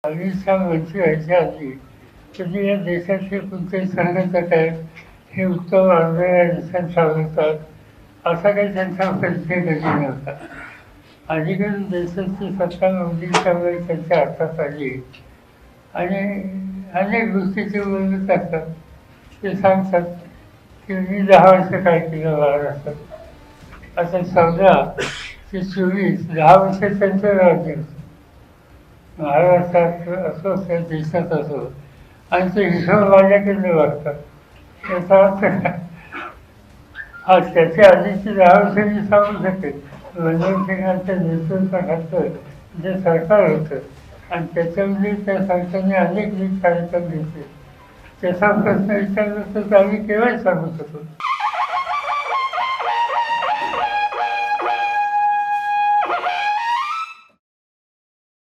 40 वर्षी व्हायच्या आधी कधी या देशाचे कोणते संघटक आहेत हे उत्तम या देशात चालवतात असा काही त्यांचा परिचय कधी नव्हता. अलीकडे देशाची सत्ता मोदींच्या वेळी त्यांच्या हातात आली आणि अनेक गोष्टी ते बोलत असतात. ते सांगतात की मी 10 वर्ष काय केलं महाराष्ट्रात. आता 14 ते 24 10 वर्ष त्यांचं राज्य होतं महाराष्ट्रात असो त्या देशात असो आणि ते हिशोब माझ्याकडे बघतात. त्याचा अर्थ हा त्याच्या आधीची 10 वर्ष मी सांगू शकेल. मनमोहन सिंगांच्या नेतृत्वाखालचं जे सरकार होतं आणि त्याच्यामध्ये त्या सरकारने अनेक नीट कार्यक्रम घेतले. त्याचा प्रश्न विचारला तर आम्ही केव्हाही सांगू शकतो.